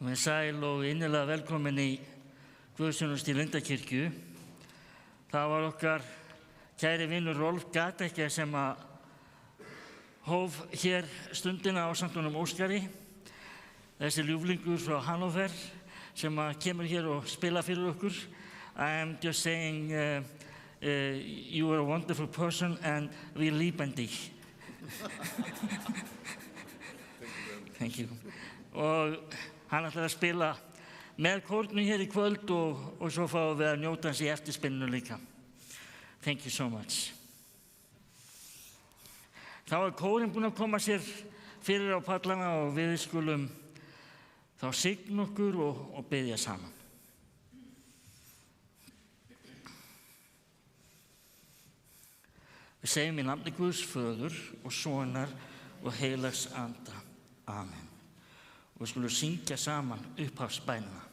Komið sæl og innilega velkomin í Guðsþjónustu í Lundakirkju. Það var okkar kæri vinur Rolf Gadekke sem hóf hér stundina ásamt honum Óskari. Þessi ljúflingur frá Hannover sem kemur hér og spila fyrir okkur. I am just saying you are a wonderful person and we lieben dich. Thank you. Og hann ætlar að spila með kórnum hér í kvöld og svo fáum við að njóta hans í eftirspinninu líka. Thank you so much. Þá kórinn búinn að koma sér fyrir á pallana og við skulum þá signa okkur og biðja saman. Við segjum í nafni Guðs Föður og Sonar og Heilags Anda. Amen. Og við skulum syngja saman upphafsbænina.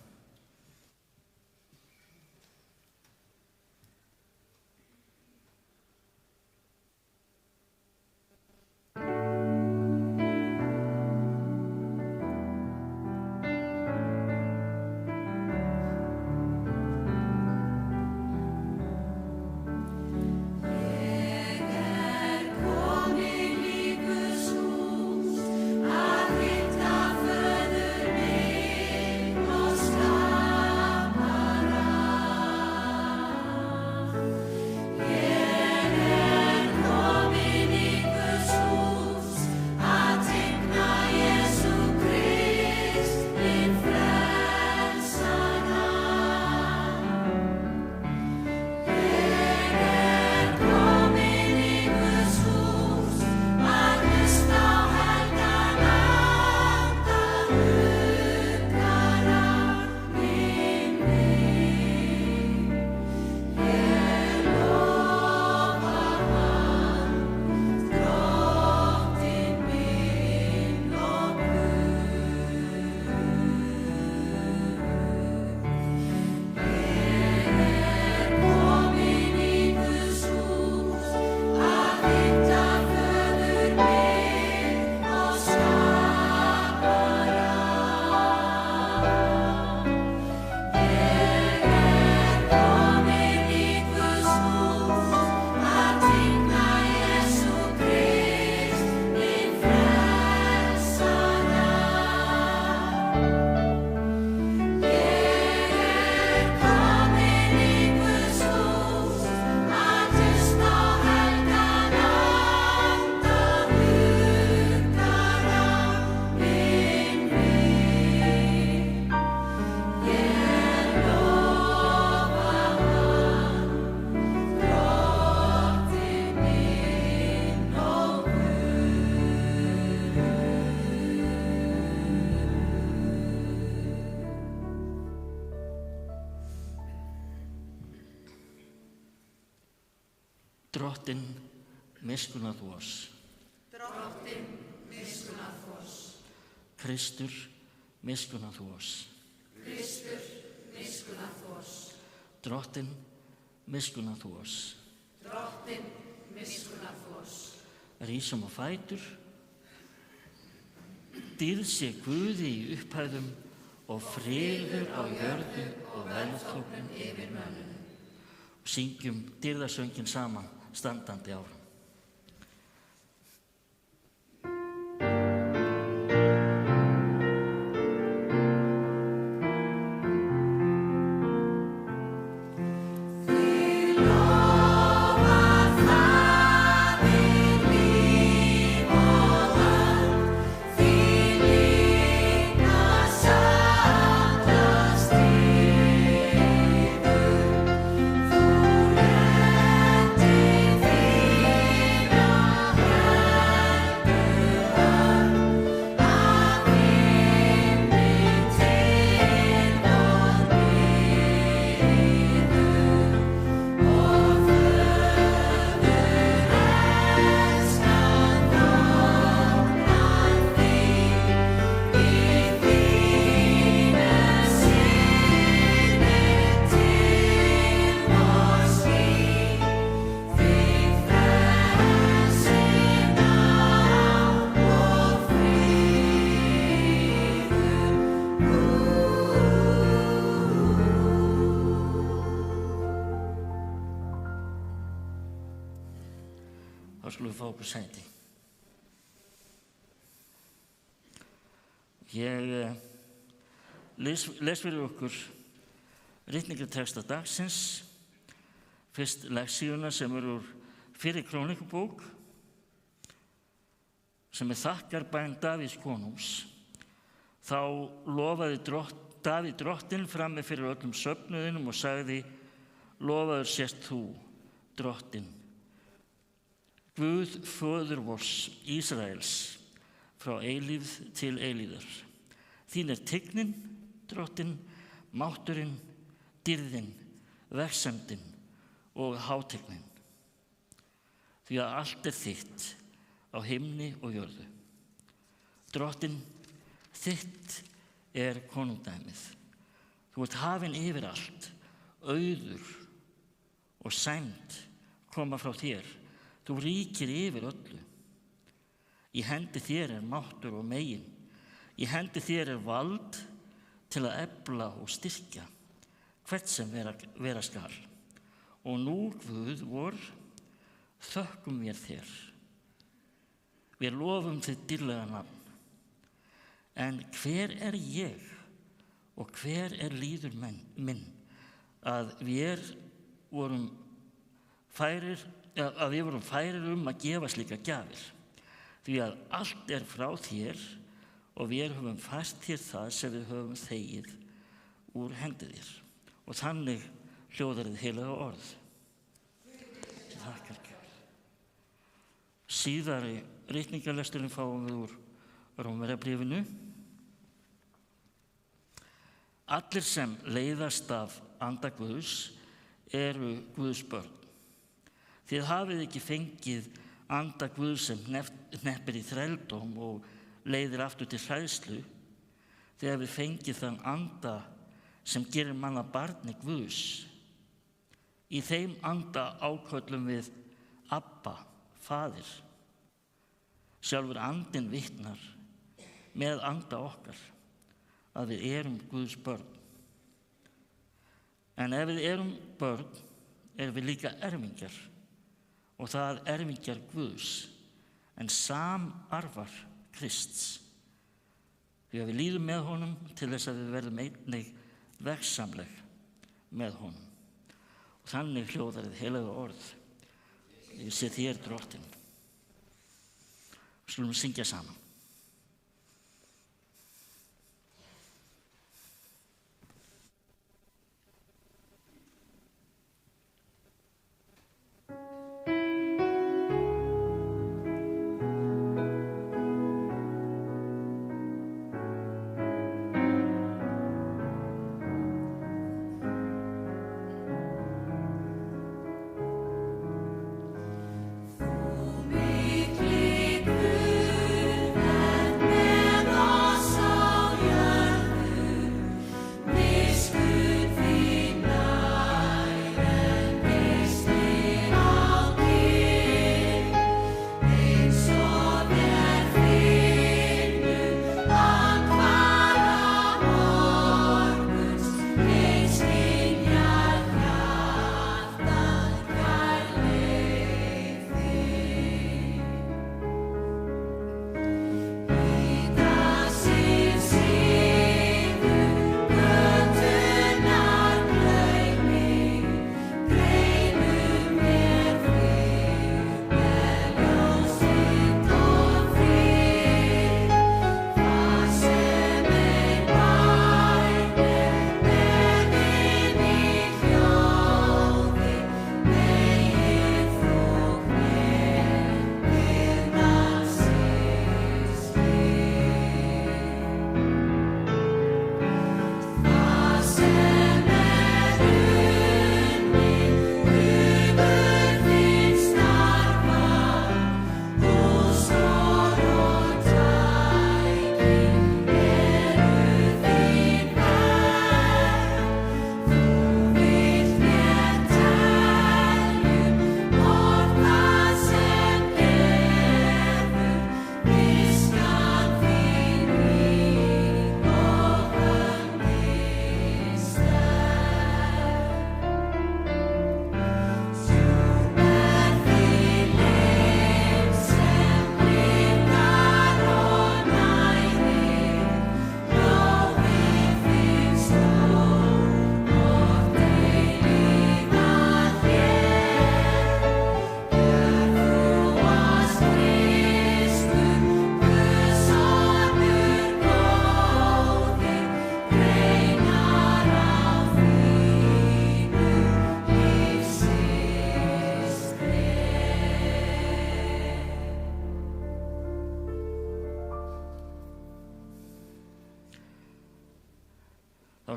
Drottinn, miskunnað oss. Drottinn, miskunnað oss. Kristur, miskunnað oss. Kristur, miskunnað oss. Drottinn, miskunnað oss. Drottinn, miskunnað oss. Rísum á fætur. Dýrð sé Guði í upphæðum og friður á jörðu og velþóknun yfir mönnum. Og syngjum dýrðarsönginn saman standandi áfram. Þú Þá skulum við fá okkur sæti. Ég les fyrir okkur ritningartexta dagsins, fyrst lexíuna sem úr fyrri krónikubók, sem þakkarbæn Davíðs konungs. Þá lofaði Davíð drottinn frammi fyrir öllum söfnuðinum og sagði: Lofaður sést þú, drottinn, Guð föður vors Ísraels, frá eilífð til eilíðar. Þín tignin, drottinn, mátturinn, dýrðin, vegsemdin og hátignin. Því að allt þitt á himni og jörðu. Drottinn, þitt konungdæmið. Þú ert hafinn yfir allt, auður og sæmd koma frá þér. Þú ríkir yfir öllu. Í hendi þér máttur og megin. Í hendi þér vald til að efla og styrkja hvert sem vera skal. Og nú, Guð vor, þökkum við þér. Við lofum þitt dýrlega nafn. En hver ég og hver líður minn að við vorum færir að gefa slíka gjafir, því að allt frá þér og við höfum fært þér það sem við höfum þegið úr hendi þér. Og þannig hljóðar hið heilaga orð. Þakkar Guð. Síðari ritningarlesturinn fáum við úr Rómverjabréfinu. Allir sem leiðast af anda Guðs eru Guðs börn. Þið hafið ekki fengið anda Guðs sem hneppir í þrældóm og leiðir aftur til hræðslu. Þið hafið fengið þann anda sem gerir mann að barni Guðs. Í þeim anda áköllum við Abba, Faðir. Sjálfur andinn vitnar með anda okkar að við erum Guðs börn. En ef við erum börn, erum við líka erfingjar, og það erfingjar Guðs, en samarfar Krists. Því að við líðum með honum til þess að við verðum einnig vegsamleg með honum. Og þannig hljóðar hið heilaga orð. Ég sé þér, drottinn. Skulum syngja saman. Mikli Guð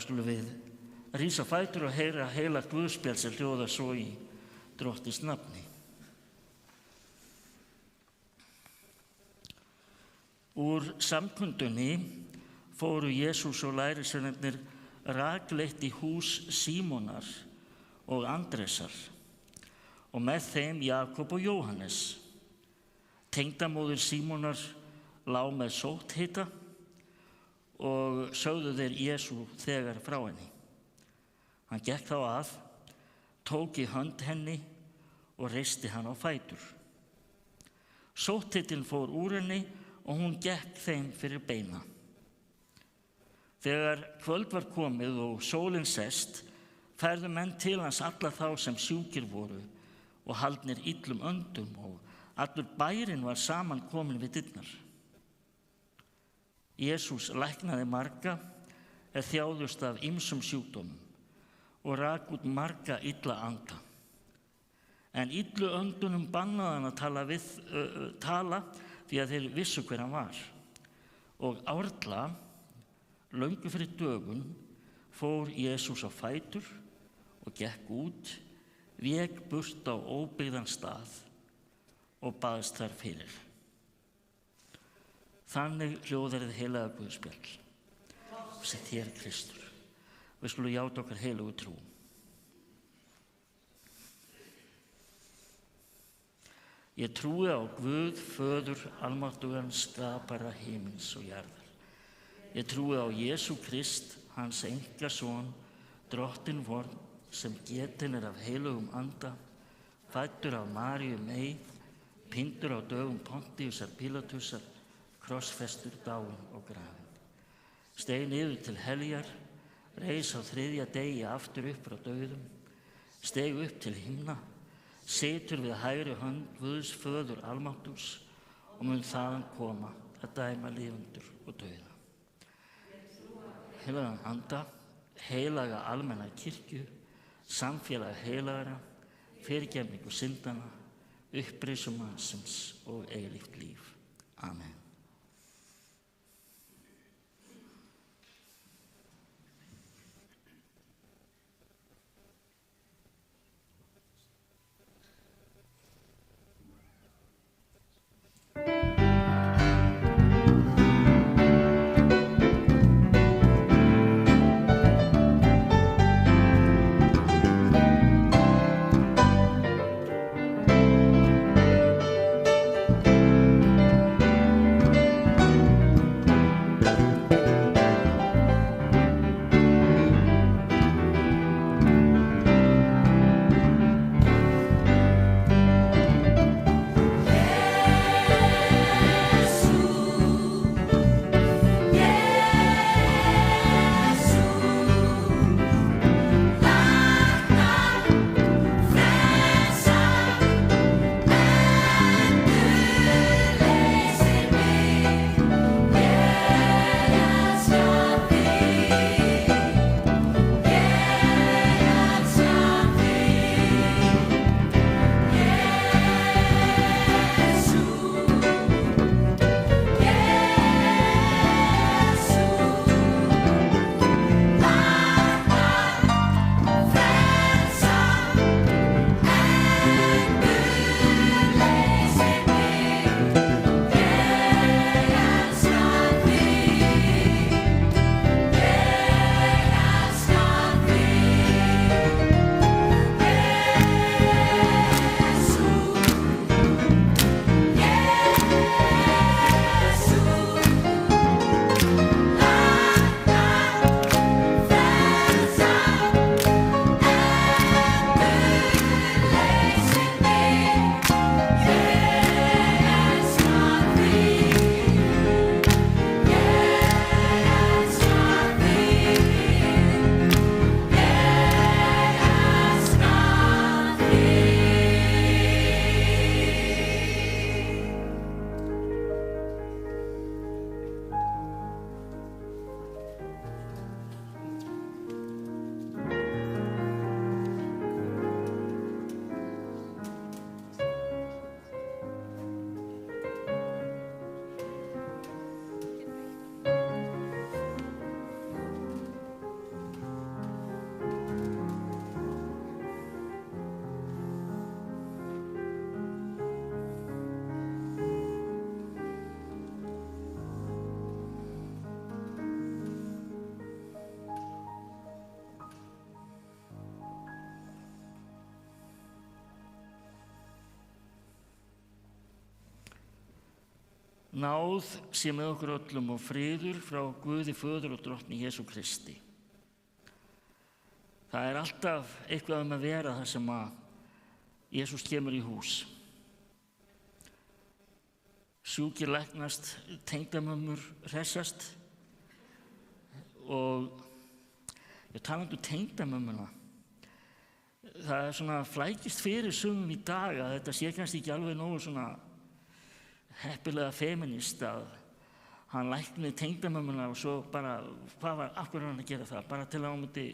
skulum við rísa á fætur og heyra heila guðspjall sem hljóðar svo í Drottins nafni. Úr samkundunni fóru Jesús og lærisveinarnir rakleitt í hús Símonar og Andresar og með þeim Jakob og Jóhannes. Tengdamóðir Símonar lá með sótthita og sögðu þeir Jesú þegar frá henni. Hann gekk þá að, tók í hönd henni og reisti hann á fætur. Sótthitinn fór úr henni og hún gekk þeim fyrir beina. Þegar kvöld var komið og sólin sest, færðu menn til hans alla þá sem sjúkir voru og haldnir illum öndum og allur bærinn var saman kominn við dyrnar. Jesús læknaði marga þjáðust af ýmsum sjúkdómum og rak út marga illa anda. En illu öndunum bannaði hann að tala því að þeir vissu hver hann var. Og árla, löngu fyrir dögun, fór Jesús á fætur og gekk út, vék burt á óbyggðan stað og baðst þar fyrir. Þannig hljóðar hið heilaga guðspjall. Sett hér Kristur. Við skulum játa okkar heilagu trú. Ég trúi á Guð, Föður, almáttugan, skapara himins og jarðar. Ég trúi á Jesú Krist, hans einkason, Drottinn vorn, sem getinn af heilugum anda, fæddur af Maríu mey, pyndur á dögum Pontíusar Pílatusar, krossfestur, dáinn og grafinn. Steig niður til heljar, reis á 3. degi aftur upp frá dauðum, steig upp til himna, situr við hægri hönd Guðs Föður almáttugs og mun þaðan koma að dæma lifendur og dauða. Heilagan anda, heilaga almenna kirkju, samfélag heilagara, fyrirgefningu syndana, uppreisum mannsins og eilíft líf. Amen. Náð sé með okkur öllum og friður frá Guði Föður og Drottni Jesú Kristi. Það alltaf eitthvað að vera þar sem að Jesús kemur í hús. Sjúkir læknast, tengdamömmur hressast og ég talandi tengdamömmuna. Það svona flækist fyrir sumum í dag að þetta sé kannski ekki alveg nógu svona heppilega feminist að hann lækni tengdamömmuna og svo bara, af hverju hann að gera það? Bara til að hann myndi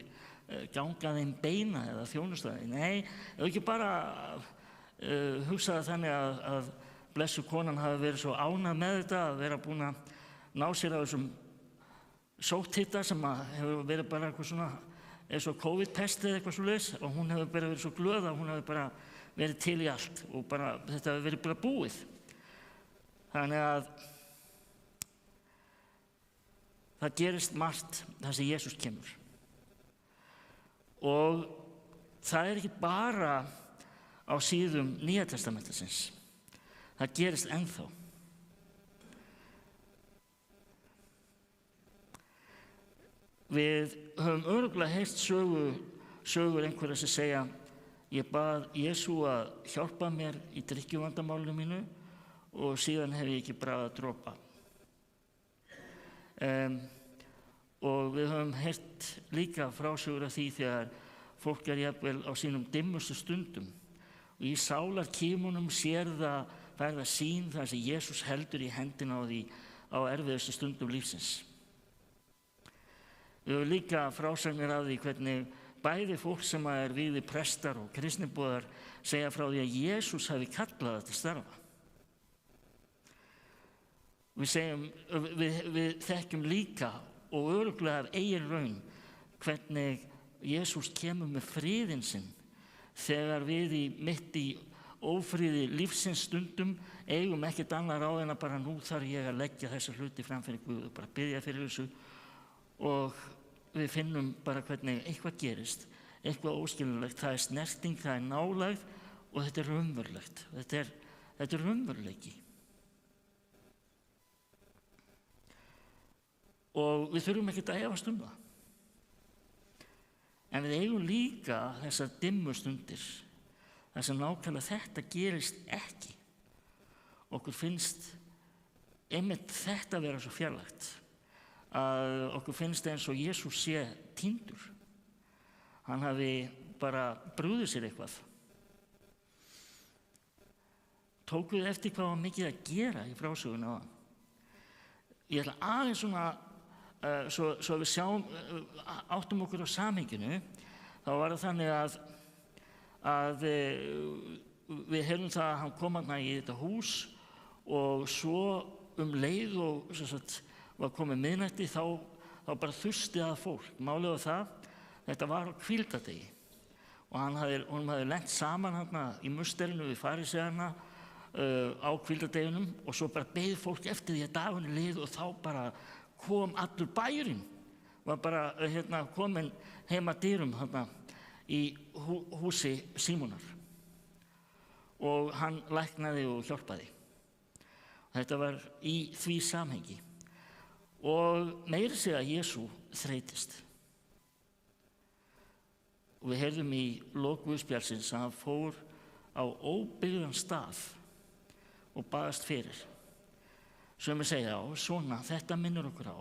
ganga þeim beina eða þjónustaði. Nei, ef ekki bara hugsaði þannig að blessu konan hafi verið svo ánægð með þetta að vera búin að ná sér á þessum sótthita sem að hefur verið bara eitthvað svona eins og COVID-pest eða eitthvað svoleiðis og hún hefur bara verið svo glöð að hún hefur bara verið til í allt og bara þetta hefur verið bara búið. Þannig að það gerist margt þar sem Jesús kemur. Og það ekki bara á síðum Nýja testamentisins. Það gerist ennþá. Við höfum örugglega heyrt sögur einhverja sem segja ég bað Jesú að hjálpa mér í drykkjuvandamálinu mínu og síðan hef ég ekki bragðað dropa. Og við höfum heyrt líka frásögur af því þegar fólk jafnvel á sínum dimmustu stundum og í sálarkímunum sér það sýn þar sem Jesús heldur í hendina á því á erfiðustu stundum lífsins. Við höfum líka frásagnir af því hvernig bæði fólk sem vígðir prestar og kristniboðar segja frá því að Jesús hafi kallað það til starfa. Við þekkjum líka og örugglega af eigin raun hvernig Jesús kemur með friðinn sinn þegar við mitt í ófríði lífsins stundum eigum ekkert annað ráð en að bara nú þarf ég að leggja þessa hluti fram fyrir Guð og bara biðja fyrir þessu og við finnum bara hvernig eitthvað gerist, eitthvað óskiljanlegt, það snerting, það nálægð og þetta raunverulegt, þetta raunveruleiki. Og við þurfum ekkert að efast það. En við eigum líka þessar dimmu stundir þar sem nákvæmlega þetta gerist ekki. Okkur finnst einmitt þetta vera svo fjarlægt að okkur finnst eins og Jesús sé týndur. Hann hafi bara brugðið sér eitthvað. Tókuð eftir hvað var mikið að gera í frásögunni á hann. Ég ætla aðeins svona svo við áttum okkur á samhenginu, þá var það þannig að við heyrðum það að hann kom í þetta hús og svo leið og var komið miðnætti þá bara þurfti að fólk. Málið var þetta var á hvíldardegi og honum hafði lent saman í musterinu við fariseiana á hvíldardeginum og svo bara beið fólk eftir því að dagurinn leið og þá bara kom allur bærinn, var bara komin heim að dyrum í húsi Símonar og hann læknaði og hjálpaði. Þetta var í því samhengi og meira segja að Jesú þreytist. Og við heyrðum í lok Guðspjaldsins að hann fór á óbyggðan stað og baðast fyrir. Sumir segja svona, þetta minnir okkur á.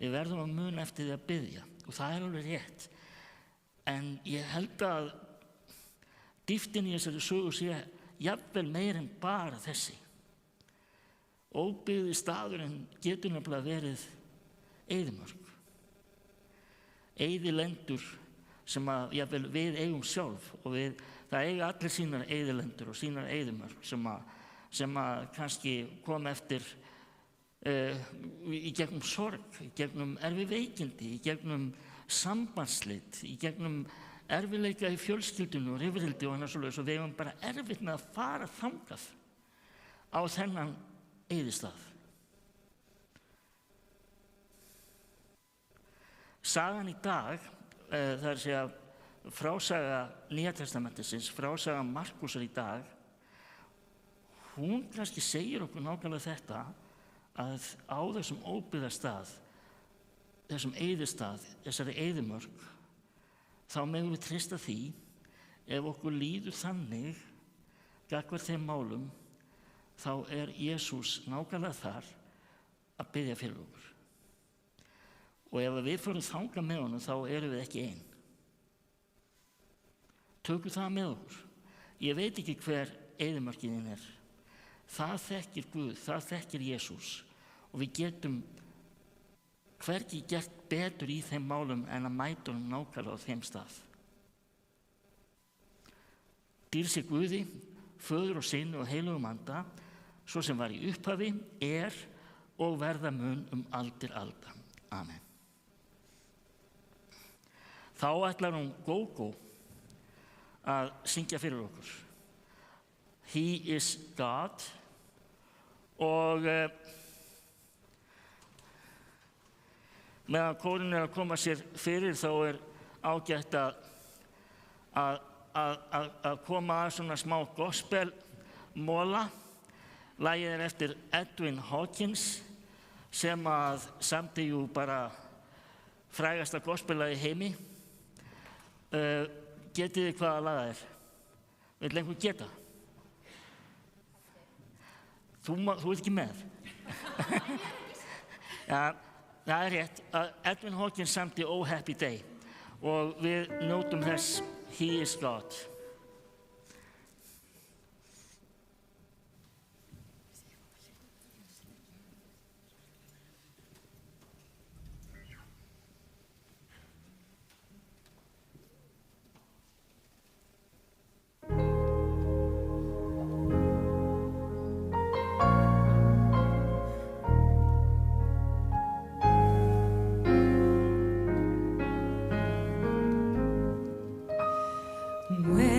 Við verðum að muna eftir því að biðja og það alveg rétt. En ég held að dýptin í þessari sögu sé jafnvel meir en bara þessi. Óbyggði staðurinn getur nefnilega verið eyðimörk. Eyðilendur sem jafnvel við eigum sjálf og það eiga allir sínar eyðilendur og sínar eyðimörk sem kannski kom eftir í gegnum sorg, í gegnum erfið veikindi, í gegnum sambandsslit, í gegnum erfiðleika í fjölskyldunni og rifrildi og annars svoleiðis og við eigum bara erfitt með að fara þangað á þennan eyðistað. Sagan í dag, það að segja frásaga Nýja testamentisins, frásaga Markúsar í dag, hún kannski segir okkur nákvæmlega þetta að á þessum óbyggðastað, þessum eyðistað, þessari eyðimörk, þá megum við treysta því ef okkur líður þannig gagnvart þeim málum, þá Jesús nákvæmlega þar að biðja fyrir okkur. Og ef við förum þangað með honum, þá erum við ekki ein. Tökum það með okkur. Ég veit ekki hver eyðimörkin er. Það þekkir Guð, það þekkir Jesús. Og við getum hvergi gert betur í þeim málum en að mæta honum nákvæmlega á þeim stað. Dýr sé Guði, Föður og Syni og heilögum anda, svo sem var í upphafi, og verða mun aldir alda. Amen. Þá ætlar hún Gógó að syngja fyrir okkur. He is God. Og meðan kórinn að koma sér fyrir, þá ágætt að koma að svona smá gospelmóla. Lagið eftir Edwin Hawkins, sem að samdi jú bara frægasta gospellagi í heimi. Getið þið hvaða lag það er? Vill einhver geta? Þú ert ekki með? Ja, það er rétt. Edwin Hawkins samdi Oh Happy Day og við njótum þess He is God. When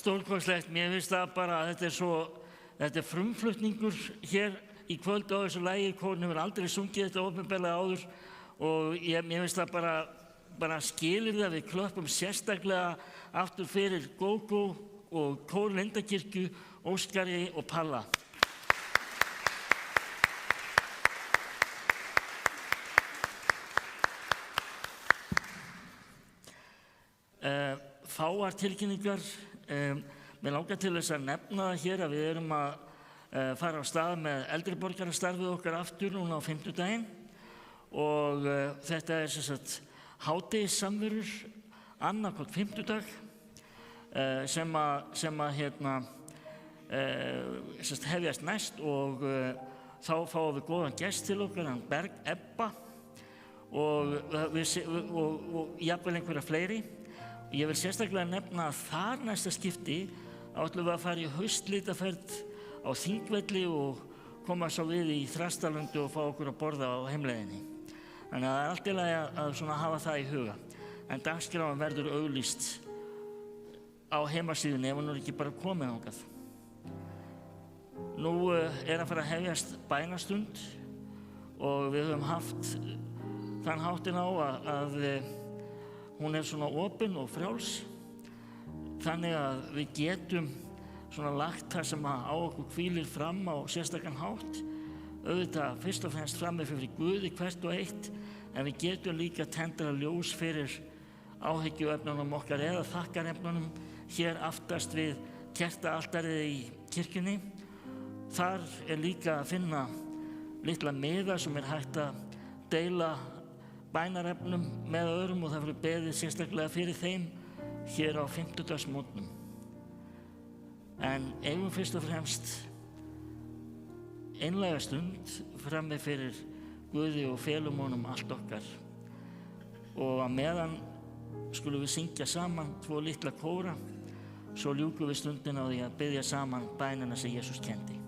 stórkostlegt. Mér finnst það bara að þetta er frumflutningur hér í kvöld á þessu lagi. Kórinn hefur aldrei sungið þetta opinberlega áður og mér finnst það bara skilyrði að við klöppum sérstaklega aftur fyrir Gógó og kór Lindakirkju, Óskari og Palla. Fáar tilkynningar. Mér langar til þess að nefna það hér að við erum að fara á stað með eldri borgarastarfið okkar aftur núna á fimmtudaginn og þetta er sem sagt hádegissamverur annað hvort fimmtudag sem hefjast næst og þá fáum við góðan gest til okkar, hann Berg Ebba og jafnvel einhverja fleiri. Ég vil sérstaklega nefna að þar næsta skipti ætlum við að fara í haustlitaferð á Þingvelli og koma svo við í Þrastalundu og fá okkur að borða á heimleiðinni. Þannig að það er allt í lagi að hafa það í huga. En dagskráin verður auglýst á heimasíðunni ef hún er ekki bara komið þangað. Nú er að fara að hefjast bænastund og við höfum haft þann háttinn á að hún er svona opin og frjáls, þannig að við getum svona lagt það sem á okkur hvílir fram á sérstakann hátt, auðvitað fyrst og fremst frammi fyrir Guði hvert og eitt, en við getum líka tendrað ljós fyrir áhyggjuefnunum okkar eða þakkarefnunum hér aftast við kertaaltarið í kirkjunni. Þar er líka að finna litla miða sem er hægt að deila bænarefnum með öðrum og það fyrir beðið sérstaklega fyrir þeim hér á fimmtudagsmótnum. En eigum fyrst og fremst einlæga stund frammi fyrir Guði og felum honum allt okkar. Og á meðan skulum við syngja saman 2 litla kóra, svo ljúkum við stundin á því að biðja saman bænina sem Jesús kenndi. Ekkert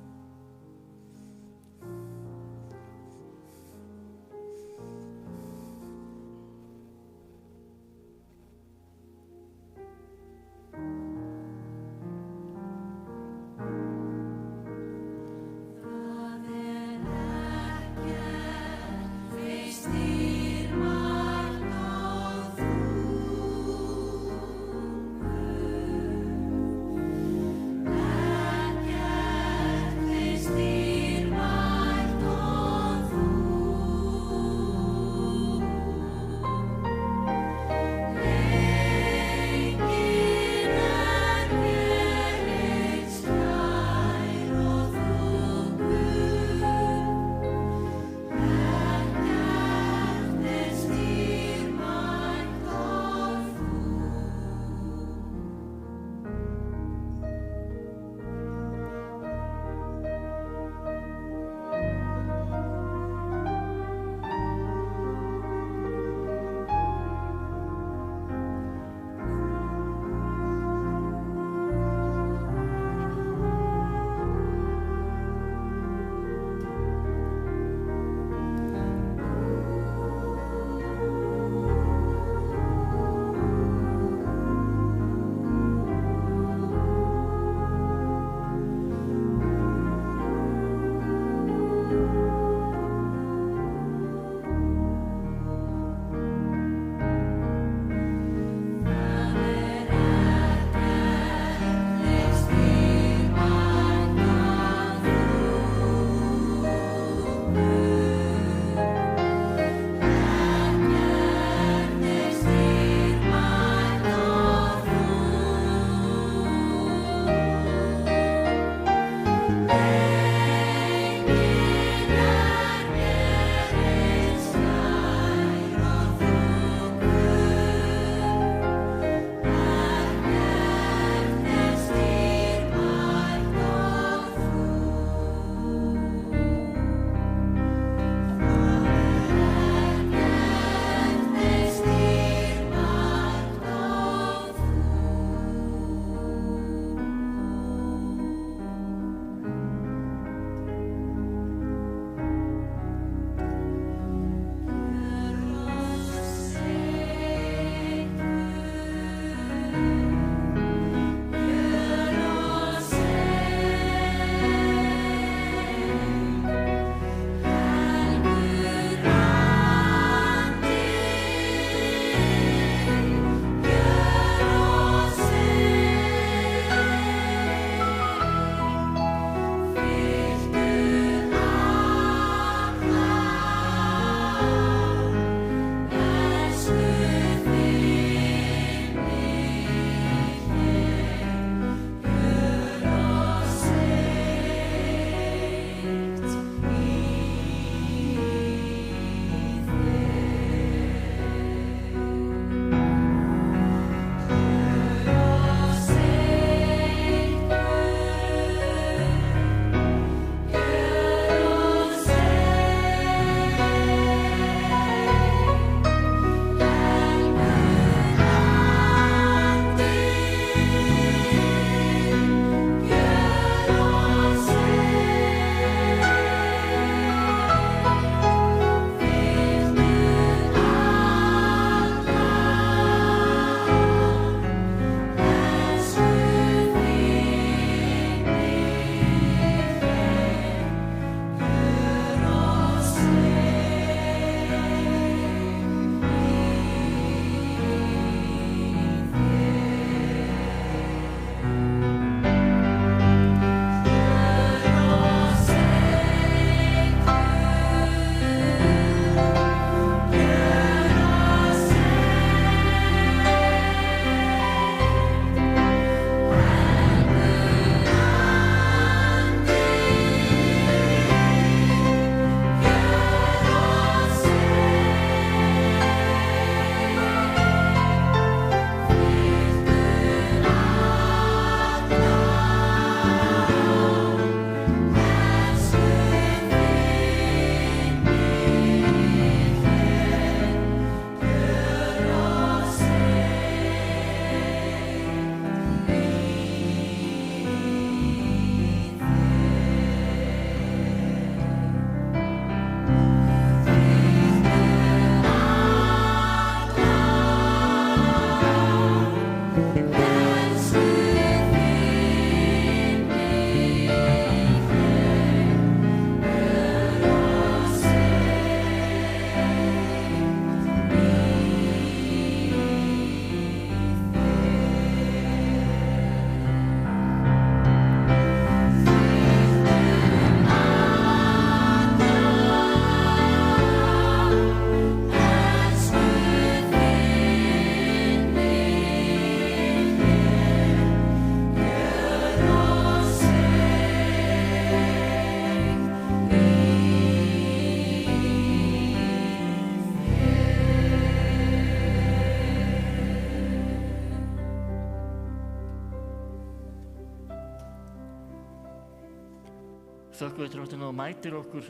þökkum við Drottinn að þú mætir okkur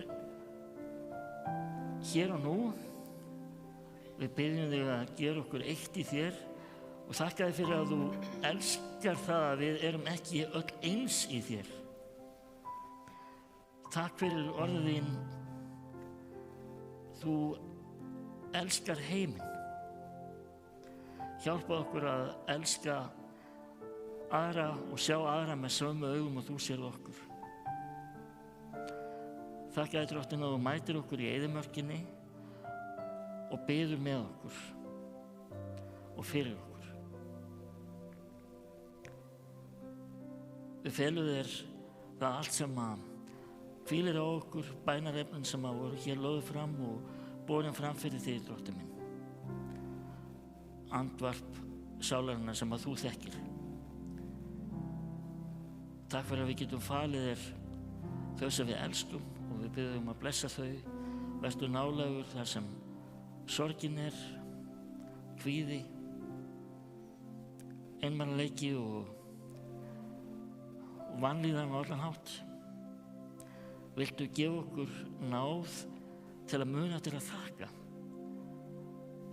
hér og nú. Við biðjum þig að gera okkur eitt í þér og þakka þig fyrir að þú elskar það að við erum ekki öll eins í þér. Takk fyrir orðið þín. Þú elskar heiminn. Hjálpa okkur að elska aðra og sjá aðra með sömu augum og þú sér okkur. Þakka þér Drottinn að þú mætir okkur í eyðimörkinni og biður með okkur og fyrir okkur. Við felum þér það allt sem að hvílir á okkur, bænarefnin sem að voru hér lögðu fram og borin fram fyrir þig, Drottinn minn. Andvarp sálarinnar sem að þú þekkir. Takk fyrir að við getum falið þér þau sem við elskum og við biðjum að blessa þau. Vertu nálægur þar sem sorgin er, kvíði, einmanaleiki og vanlíðan á allan hátt. Viltu gefa okkur náð til að muna til að þakka.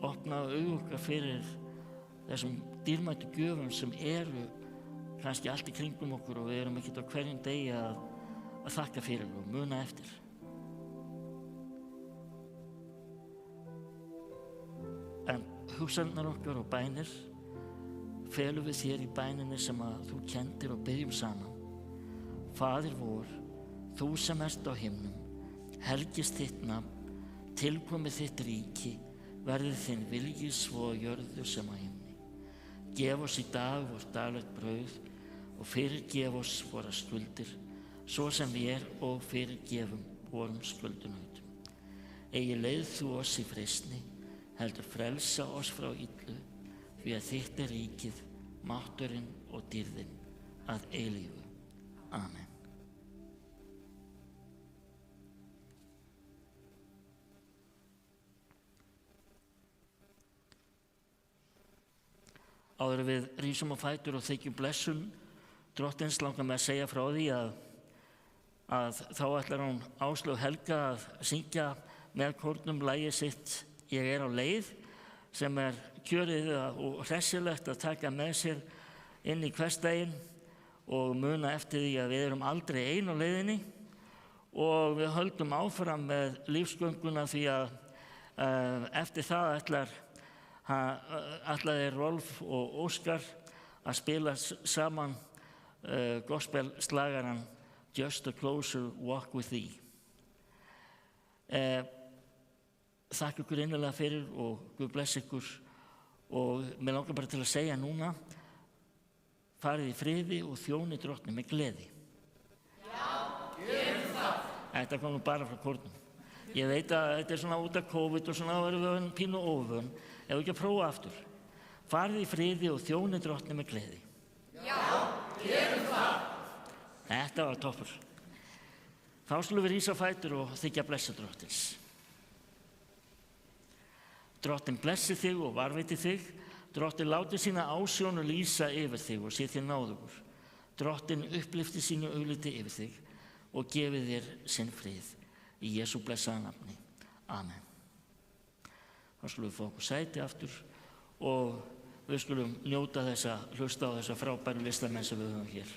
Opna augu okkar fyrir þessum dýrmætu gjöfum sem eru kannski allt í kringum okkur og við erum ekkert á hverjum degi að þakka fyrir og muna eftir. En hugsanirnar okkar og bænir felum við þér í bæninni sem að þú kenndir og biðjum saman. Faðir vor, þú sem ert á himnum, helgist þitt nafn, tilkomið þitt ríki, verði þinn vilji svo á jörðu sem á himni. Gef oss í dag vort daglegt brauð og fyrirgef oss våra skuldir, svo sem við og fyrirgefum vorum skuldunautum. Eigi leið þú oss í freistni, heldur frelsa oss frá illu, því að þitt er ríkið, mátturinn og dýrðin að eilífu. Amen. Áður en við rísum á fætur og þykjum blessun Drottins, langar mig að segja frá því að þá ætlar hún Áslaug Helga að syngja með kórnum lagið sitt Ég er á leið, sem er kjörið og hressilegt að taka með sér inn í hversdaginn og muna eftir því að við erum aldrei ein á leiðinni og við höldum áfram með lífsgönguna því að eftir það ætlaði Rolf og Óskar að spila saman gospelslagaran Just a Closer Walk with Thee. Þakka ykkur innilega fyrir og Guð bless ykkur og mér langar bara til að segja núna, farið í friði og þjóni Drottni með gleði. Já, gerum það. Þetta kom nú bara frá kórnum. Ég veit að þetta er svona út af COVID og svona verðum við pínu óvön. Ef ekki að prófa aftur. Farið í friði og þjóni Drottni með gleði. Já, gerum það. Þetta var toppur. Þá skulum við rísa á fætur og þykja blessa Drottins. Drottinn blessi þig og varveiti þig. Drottinn láti sína ásjón og lýsa yfir þig og sé þér náðugur. Drottinn upplifti sínu augliti yfir þig og gefi þér sinn frið. Í Jesú blessaða nafni. Amen. Þá skulum við fá okkur sæti aftur og við skulum njóta hlusta á þessa frábæru listamenn sem við höfum hér.